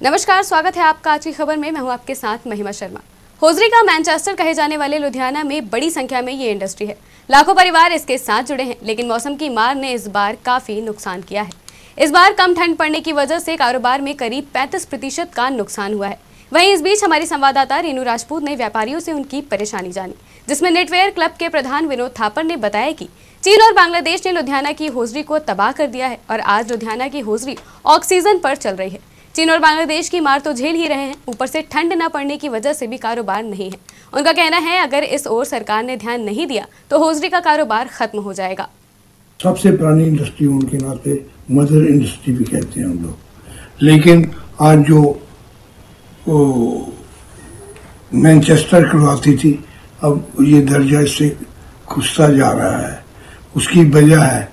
नमस्कार, स्वागत है आपका आज की खबर में। मैं हूं आपके साथ महिमा शर्मा। होजरी का मैनचेस्टर कहे जाने वाले लुधियाना में बड़ी संख्या में ये इंडस्ट्री है। लाखों परिवार इसके साथ जुड़े हैं, लेकिन मौसम की मार ने इस बार काफी नुकसान किया है। इस बार कम ठंड पड़ने की वजह से कारोबार में करीब 35% का नुकसान हुआ है। वहीं इस बीच हमारी संवाददाता रेनू राजपूत ने व्यापारियों से उनकी परेशानी जानी, जिसमें नेटवेयर क्लब के प्रधान विनोद थापर ने बताया कि चीन और बांग्लादेश ने लुधियाना की होजरी को तबाह कर दिया है और आज लुधियाना की होजरी ऑक्सीजन पर चल रही है। चीन और बांग्लादेश की मार तो झेल ही रहे हैं, ऊपर से ठंड न पड़ने की वजह से भी कारोबार नहीं है। उनका कहना है अगर इस ओर सरकार ने ध्यान नहीं दिया तो होजरी का कारोबार खत्म हो जाएगा। सबसे पुरानी इंडस्ट्री उनके नाते मदर इंडस्ट्री भी कहते हैं हम लोग, लेकिन आज जो मैनचेस्टर करवाती थी, अब ये दर्जा इससे खुसता जा रहा है। उसकी वजह है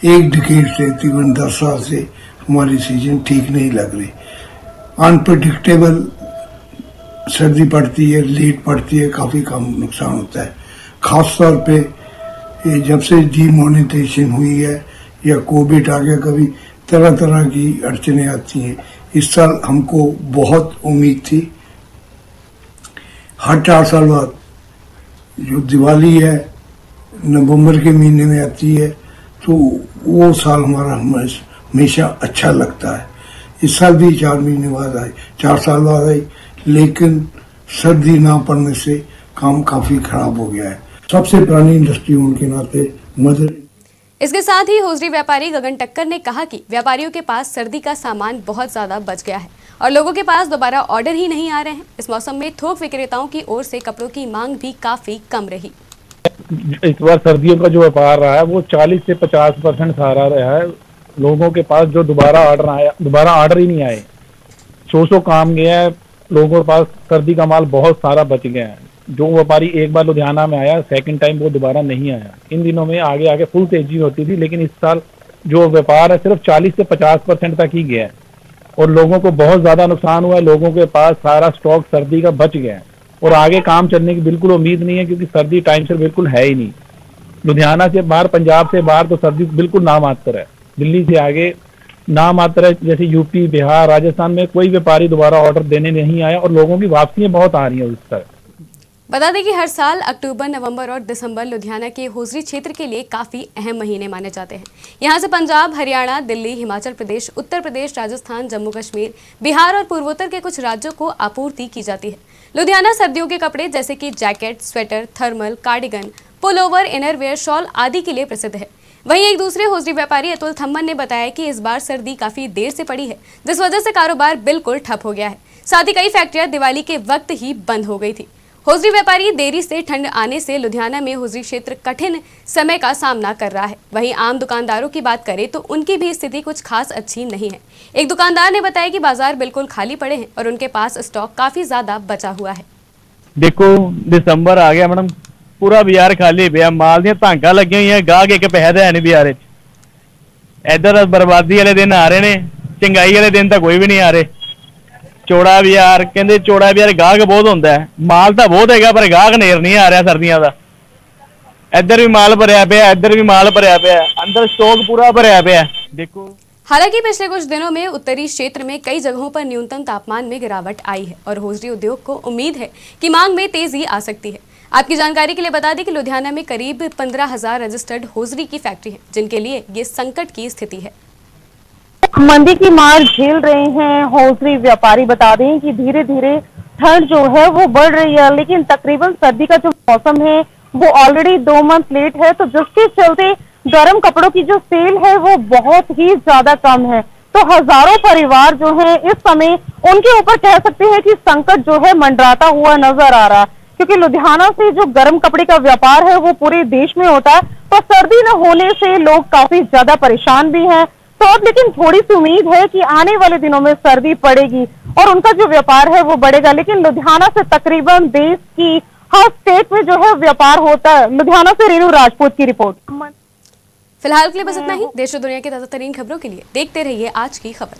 एक डिकेड से तकरीबन 10 साल से हमारी सीजन ठीक नहीं लग रही। अनप्रेडिक्टेबल सर्दी पड़ती है, लेट पड़ती है, काफ़ी कम नुकसान होता है। ख़ास तौर पे जब से डीमोनेटाइजेशन हुई है या कोविड आ गया, कभी तरह तरह की अड़चने आती हैं। इस साल हमको बहुत उम्मीद थी। हर 4 साल बाद जो दिवाली है नवंबर के महीने में आती है, तो वो साल हमारा हमेशा अच्छा लगता है। इस साल भी 4 महीने बाद आई, 4 साल बाद आई, लेकिन सर्दी ना पड़ने से काम काफी खराब हो गया है। सबसे पुरानी इंडस्ट्री उनके नाते मदर। इसके साथ ही होजरी व्यापारी गगन टक्कर ने कहा कि व्यापारियों के पास सर्दी का सामान बहुत ज्यादा बच गया है और लोगों के पास दोबारा ऑर्डर ही नहीं आ रहे हैं। इस मौसम में थोक विक्रेताओं की ओर से कपड़ों की मांग भी काफी कम रही। इस बार सर्दियों का जो व्यापार रहा है वो 40 से 50% सारा रहा है। लोगों के पास जो दोबारा ऑर्डर ही नहीं आए। 100 काम गया है। लोगों के पास सर्दी का माल बहुत सारा बच गया है। जो व्यापारी एक बार लुधियाना में आया, सेकंड टाइम वो दोबारा नहीं आया। इन दिनों में आगे आगे फुल तेजी होती थी, लेकिन इस साल जो व्यापार है सिर्फ 40 से 50% तक ही गया है और लोगों को बहुत ज्यादा नुकसान हुआ है। लोगों के पास सारा स्टॉक सर्दी का बच गया है और आगे काम चलने की बिल्कुल उम्मीद नहीं है, क्योंकि सर्दी टाइम से बिल्कुल है ही नहीं। लुधियाना से बाहर, पंजाब से बाहर तो सर्दी बिल्कुल नामात्र है। दिल्ली से आगे नामात्र है। जैसे यूपी, बिहार, राजस्थान में कोई व्यापारी दोबारा ऑर्डर देने नहीं आया और लोगों की वापसियां बहुत आ रही है उस तरह। बता दें कि हर साल अक्टूबर, नवंबर और दिसंबर लुधियाना के होजरी क्षेत्र के लिए काफी अहम महीने माने जाते हैं। यहाँ से पंजाब, हरियाणा, दिल्ली, हिमाचल प्रदेश, उत्तर प्रदेश, राजस्थान, जम्मू कश्मीर, बिहार और पूर्वोत्तर के कुछ राज्यों को आपूर्ति की जाती है। लुधियाना सर्दियों के कपड़े जैसे कि jacket, sweater, thermal, cardigan, pullover, innerwear, shawl आदि के लिए प्रसिद्ध है। वहीं एक दूसरे होजरी व्यापारी अतुल थम्मन ने बताया कि इस बार सर्दी काफी देर से पड़ी है, जिस वजह से कारोबार बिल्कुल ठप हो गया है। साथ ही कई फैक्ट्रियां दिवाली के वक्त ही बंद हो गई थी। होजरी व्यापारी देरी से ठंड आने से लुधियाना में होजरी क्षेत्र कठिन समय का सामना कर रहा है। वहीं आम दुकानदारों की बात करें तो उनकी भी स्थिति कुछ खास अच्छी नहीं है। एक दुकानदार ने बताया कि बाजार बिल्कुल खाली पड़े हैं और उनके पास स्टॉक काफी ज्यादा बचा हुआ है। देखो, दिसंबर आ गया मैडम, पूरा बाजार खाली पिया। माल दी धांगा लगी हुई है, गाहक एक पैसा है नहीं बाजार। इधर बर्बादी वाले दिन आ रहे ने, चंगाई वाले दिन तो कोई भी नहीं आ रहे। चौड़ा बाजार कहते, चौड़ा बाजार गाहक बहुत होंदा है, माल तो बहुत है पर गाहक नेर नहीं आ रहा सर्दियों का। इधर भी माल भरया पिया, इधर भी माल भरया पिया, अंदर स्टॉक पूरा भरया पिया। देखो, हालांकि पिछले कुछ दिनों में उत्तरी क्षेत्र में कई जगहों पर न्यूनतम तापमान में गिरावट आई है और होजरी उद्योग को उम्मीद है कि मांग में तेजी आ सकती है। आपकी जानकारी के लिए बता दें कि लुधियाना में करीब 15,000 रजिस्टर्ड होजरी की फैक्ट्री है, जिनके लिए ये संकट की स्थिति है। मंदी की मार झेल रहे हैं होजरी व्यापारी। बता दें कि धीरे धीरे ठंड जो है वो बढ़ रही है, लेकिन तकरीबन सर्दी का जो मौसम है वो ऑलरेडी 2 मंथ लेट है, तो जिसके चलते गर्म कपड़ों की जो सेल है वो बहुत ही ज्यादा कम है। तो हजारों परिवार जो है इस समय उनके ऊपर कह सकते हैं कि संकट जो है मंडराता हुआ नजर आ रहा है, क्योंकि लुधियाना से जो गर्म कपड़े का व्यापार है वो पूरे देश में होता है, तो सर्दी न होने से लोग काफी ज्यादा परेशान भी हैं। तो अब लेकिन थोड़ी सी उम्मीद है कि आने वाले दिनों में सर्दी पड़ेगी और उनका जो व्यापार है वो बढ़ेगा। लेकिन लुधियाना से तकरीबन देश की हर स्टेट में जो है व्यापार होता है। लुधियाना से रेनू राजपूत की रिपोर्ट। फिलहाल के लिए बस इतना ही। देश और दुनिया की ताजा तरीन खबरों के लिए देखते रहिए आज की खबर।